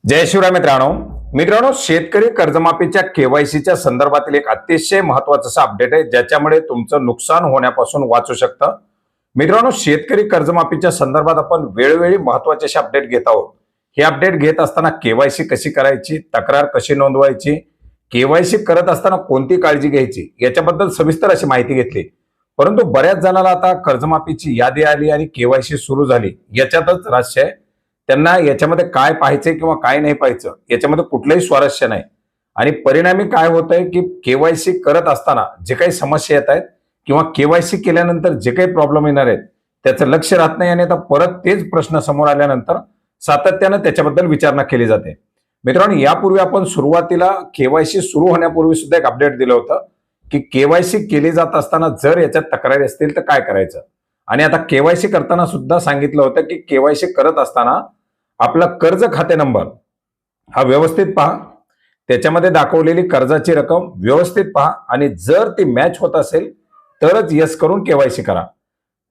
जय शिवराय मित्रांनो शेतकरी कर्जमाफीच्या केवायसीच्या संदर्भातील एक अतिशय महत्त्वाचं अपडेट आहे ज्याच्यामुळे तुमचं नुकसान होण्यापासून वाचू शकतं। मित्रांनो, शेतकरी कर्जमाफीच्या संदर्भात आपण वेळोवेळी महत्त्वाचे असे अपडेट घेत आहोत। हे अपडेट घेत असताना केवायसी कशी करायची, तक्रार कशी नोंदवायची, केवायसी करत असताना कोणती काळजी घ्यायची याच्याबद्दल सविस्तर अशी माहिती घेतली। परंतु बऱ्याच जणांना आता कर्जमाफीची यादी आली आणि केवायसी सुरू झाली याच्यातच रहस्य आहे। त्यांना याच्यामध्ये काय पाहायचंय किंवा काय नाही पाहायचं याच्यामध्ये कुठलंही स्वारस्य नाही आणि परिणामी काय होतंय की केवायसी करत असताना जे काही समस्या येत आहेत किंवा केवायसी केल्यानंतर जे काही प्रॉब्लेम येणार आहेत त्याचं लक्ष राहत नाही आणि आता परत तेच प्रश्न समोर आल्यानंतर सातत्यानं त्याच्याबद्दल विचारणा केली जाते। मित्रांनो, यापूर्वी आपण सुरुवातीला केवायसी सुरू होण्यापूर्वी सुद्धा एक अपडेट दिलं होतं की केवायसी केली जात असताना जर याच्यात तक्रारी असतील तर काय करायचं। आणि आता केवायसी करताना सुद्धा सांगितलं होतं की केवायसी करत असताना आपला कर्ज खाते नंबर हा व्यवस्थित पहा, त्याच्यामध्ये दाखवलेली कर्जाची रक्कम व्यवस्थित पहा आणि जर ती मॅच होत असेल तरच यस करून केवायसी करा,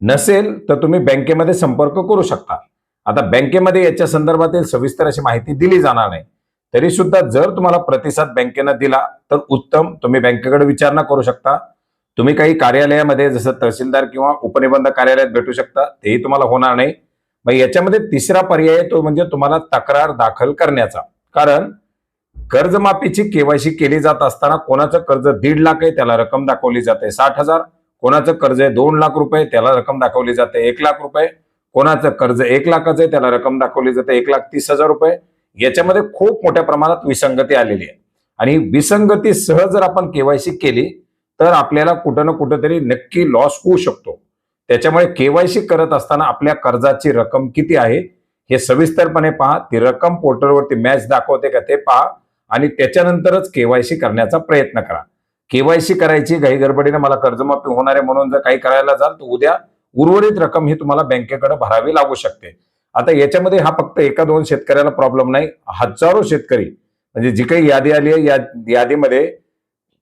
नसेल तर तुम्ही बँकेमध्ये संपर्क करू शकता। आता बँकेमध्ये याच्या संदर्भातील सविस्तर अशी माहिती दिली जाणार नाही, तरी सुद्धा जर तुम्हाला प्रतिसाद बँकेने दिला तर उत्तम, तुम्ही बँकेकडे विचारणा करू शकता। तुम्ही काही कार्यालयामध्ये जसं तहसीलदार किंवा उपनिबंधक कार्यालयात भेटू शकता, तेही तुम्हाला होणार नाही। मग याच्यामध्ये तिसरा पर्याय तो म्हणजे तुम्हाला तक्रार दाखल करण्याचा, कारण कर्जमाफीची केवायसी केली जात असताना कोणाचं कर्ज 1.5 लाख आहे त्याला रक्कम दाखवली जाते 60,000, कोणाचं कर्ज आहे 2 लाख रुपये त्याला रक्कम दाखवली जाते 1 लाख रुपये, कोणाचं कर्ज 1 लाखाचं आहे त्याला रक्कम दाखवली जाते 1,30,000 रुपये। याच्यामध्ये खूप मोठ्या प्रमाणात विसंगती आलेली आहे आणि विसंगती सह जर आपण केवायसी केली तर आपल्याला कुठं ना कुठेतरी नक्की लॉस होऊ शकतो। त्याच्यामुळे केवायसी करत असताना आपल्या कर्जाची रक्कम किती आहे हे सविस्तरपणे पहा, ती रक्कम पोर्टलवरती मॅच दाखवते का ते पहा आणि त्याच्यानंतरच केवायसी करण्याचा प्रयत्न करा। केवायसी करायची घाई गडबडीने मला कर्जमाफी होणार आहे म्हणून जर काही करायला जाल तर उद्या उर्वरित रक्कम ही तुम्हाला बँकेकडे भरावी लागू शकते। आता याच्यामध्ये हा फक्त एका दोन शेतकऱ्याला प्रॉब्लेम नाही, हजारो शेतकरी म्हणजे जी काही यादी आली आहे या यादीमध्ये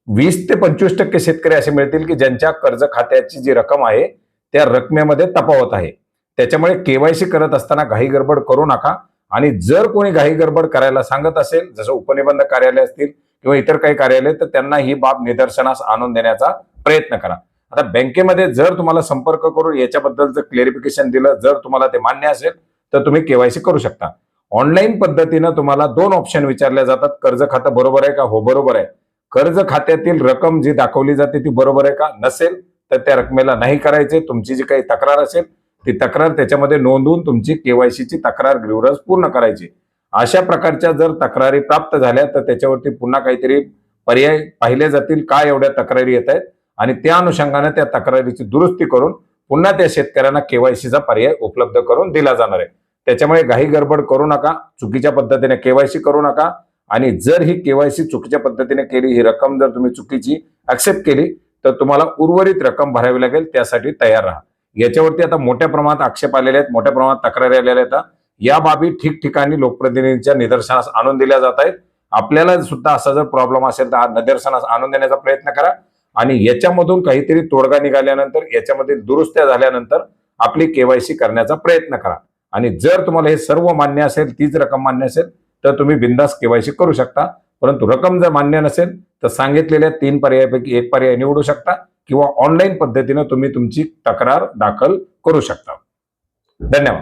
20 ते 25% शेतकरी असे मिळतील की ज्यांच्या कर्ज खात्याची जी रक्कम आहे त्या रकमेमध्ये तफावत आहे। त्याच्यामुळे केवायसी करत असताना घाई गडबड करू नका आणि जर कोणी घाई गडबड करायला सांगत असेल जसं उपनिबंधक कार्यालय असतील किंवा इतर काही कार्यालय तर त्यांना ही बाब निदर्शनास आणून देण्याचा प्रयत्न करा। आता बँकेमध्ये जर तुम्हाला संपर्क करून याच्याबद्दलचं क्लेरिफिकेशन दिलं, जर तुम्हाला ते मान्य असेल तर तुम्ही केवायसी करू शकता। ऑनलाईन पद्धतीनं तुम्हाला 2 ऑप्शन विचारले जातात, कर्ज खातं बरोबर आहे का, हो बरोबर आहे। कर्ज खात्यातील रक्कम जी दाखवली जाते ती बरोबर आहे का, नसेल तर त्या रकमेला नाही करायचे। तुमची जी काही तक्रार असेल ती तक्रार त्याच्यामध्ये नोंदवून तुमची केवायसीची तक्रार ग्रीव्हरन्स पूर्ण करायची। अशा प्रकारच्या जर तक्रारी प्राप्त झाल्या तर त्याच्यावरती पुन्हा काहीतरी पर्याय पाहिले जातील, काय एवढ्या तक्रारी येत आहेत आणि त्या अनुषंगाने त्या तक्रारीची दुरुस्ती करून पुन्हा त्या शेतकऱ्यांना केवायसीचा पर्याय उपलब्ध करून दिला जाणार आहे। त्याच्यामुळे घाई गडबड करू नका, चुकीच्या पद्धतीने केवायसी करू नका आणि जर ही केवायसी चुकीच्या पद्धतीने केली, ही रक्कम जर तुम्ही चुकीची ऍक्सेप्ट केली तर तुम्हाला उर्वरित रक्कम भरावी लागेल, त्यासाठी तयार राहा। याच्यावरती आता मोठ्या प्रमाणात आक्षेप आलेले आहेत, मोठ्या प्रमाणात तक्रारी आलेल्या आहेत। या बाबी ठिकठिकाणी लोकप्रतिनिधींच्या निदर्शनास आणून दिल्या जात आहेत। आपल्याला सुद्धा असा जर प्रॉब्लेम असेल तर निदर्शनास आणून देण्याचा प्रयत्न करा आणि याच्यामधून काहीतरी तोडगा निघाल्यानंतर याच्यामध्ये दुरुस्त्या झाल्यानंतर आपली केवायसी करण्याचा प्रयत्न करा आणि जर तुम्हाला हे सर्व मान्य असेल, तीच रक्कम मान्य असेल तर तुम्ही बिंदास केवायसी करू शकता। परंतु रक्कम जर मान्य नसेल तर सांगितलेल्या 3 पर्यायापैकी एक पर्याय निवडू शकता किंवा ऑनलाईन पद्धतीने तुम्ही तुमची तक्रार दाखल करू शकता। धन्यवाद।